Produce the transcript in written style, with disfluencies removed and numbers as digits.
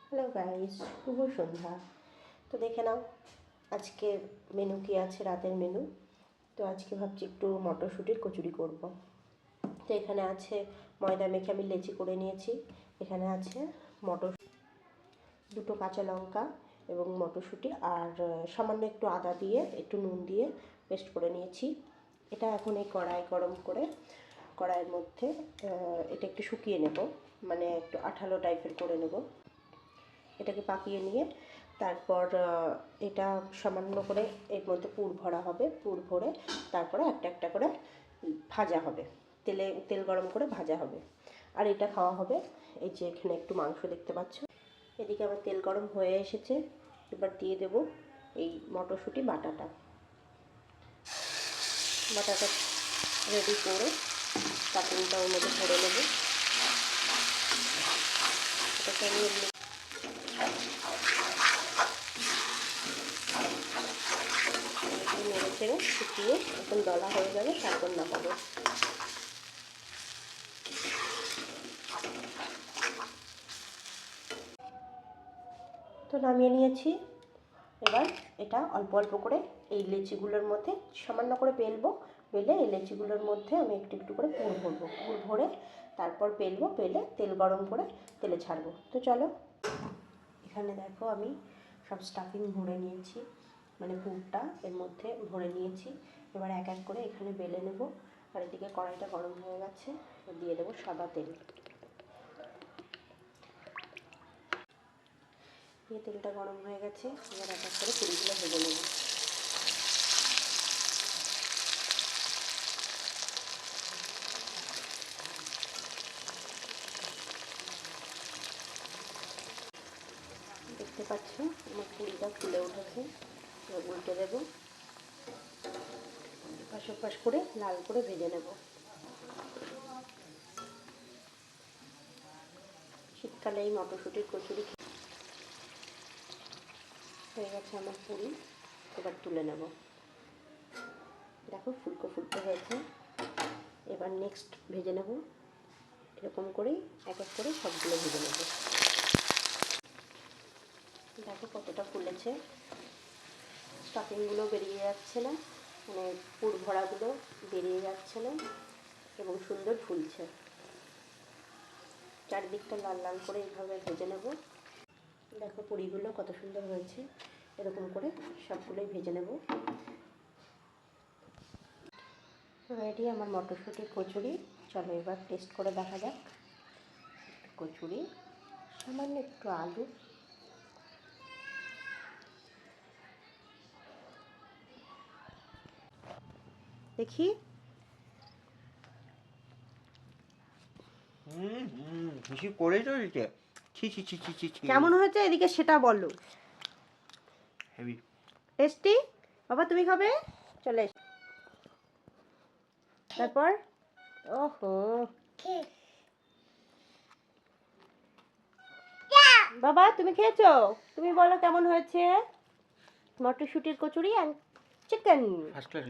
Hello guys, শুভ সন্ধ্যা। তো দেখে নাও আজকে মেনু কি আছে, রাতের মেনু। তো আজকে ভাবছি একটু মটরশুঁটির কচুরি করব। তো এখানে আছে ময়দা মেখে আমি লেচি করে নিয়েছি। এখানে আছে মটর, দুটো কাঁচা লঙ্কা এবং মটরশুঁটি, আর সামান্য একটু আদা দিয়ে একটু নুন দিয়ে পেস্ট করে নিয়েছি। এটা এখন এই কড়াই গরম করে কড়াইয়ের মধ্যে এটা একটু শুকিয়ে নেব, মানে একটু আঠালো টাইপের করে নেব। এটাকে পাকিয়ে নিয়ে তারপর এটা সামান্য করে এর মধ্যে পুর ভরা হবে। পুর ভরে তারপরে একটা একটা করে ভাজা হবে, তেল গরম করে ভাজা হবে। আর এটা খাওয়া হবে। এই যে এখানে একটু মাংস দেখতে পাচ্ছ। এদিকে আমার তেল গরম হয়ে এসেছে। এবার দিয়ে দেব এই মটরশুঁটি বাটাটা রেডি করে কাটিংটা ওর মধ্যে ভরে নেব। এটাকে আমি নেড়ে ছেড়ে শুকিয়ে এখন দলা হয়ে যাবে, তারপর নামাবো। তো নামিয়ে নিয়েছি। এবার এটা অল্প অল্প করে এই লেচিগুলোর মধ্যে সামান্য করে বেলবো। বেলে এই লেচিগুলোর মধ্যে আমি একটু একটু করে পুর ভরবো। পুর ভরে তারপর বেলবো, বেলে তেল গরম করে তেলে ছাড়বো। তো চলো, এখানে দেখো আমি সব স্টাফিং ভরে নিয়েছি, মানে পুরটা এর মধ্যে ভরে নিয়েছি। এবার এক এক করে এখানে বেলে নেব। আর এদিকে কড়াইটা গরম হয়ে গেছে, দিয়ে দেবো সাদা তেল। দিয়ে তেলটা গরম হয়ে গেছে, এবার এক এক করে পুরিগুলো ভেজে নেব। দেখতে পাচ্ছ আমার পুরিটা ফুলে উঠেছে। এবার উল্টে দেবো, এপাশ ওপাশ করে লাল করে ভেজে নেব। শীতকালে এই মটরশুঁটির কচুরি হয়ে গেছে আমার পুরি। এবার তুলে নেব। দেখো ফুলকো ফুলকো হয়েছে। এবার নেক্সট ভেজে নেব। এরকম করেই এক এক করে সবগুলো ভেজে নেব। দেখো কতটা ফুলেছে, স্টাফিংগুলো বেরিয়ে যাচ্ছে না, মানে পুর ভরাগুলো বেরিয়ে যাচ্ছে না, এবং সুন্দর ফুলছে। চারদিকটা লাল লাল করে এইভাবে ভেজে নেব। দেখো পুরিগুলো কত সুন্দর হয়েছে। এরকম করে সবগুলোই ভেজে নেব। রেডি আমার মটরশুঁটির কচুরি। চলো এবার টেস্ট করে দেখা যাক। কচুরি, সামান্য একটু আলু, দেখি। বেশি করেছো দিতে। ছি ছি ছি ছি ছি ছি। কেমন হয়েছে এদিকে সেটা বলো। Heavy tasty. বাবা তুমি খাবে? চলে এসো। তারপর ওহো, বাবা তুমি খেয়েছো? তুমি বলো কেমন হয়েছে মটরশুঁটির কচুরি অ্যান্ড চিকেন। First class.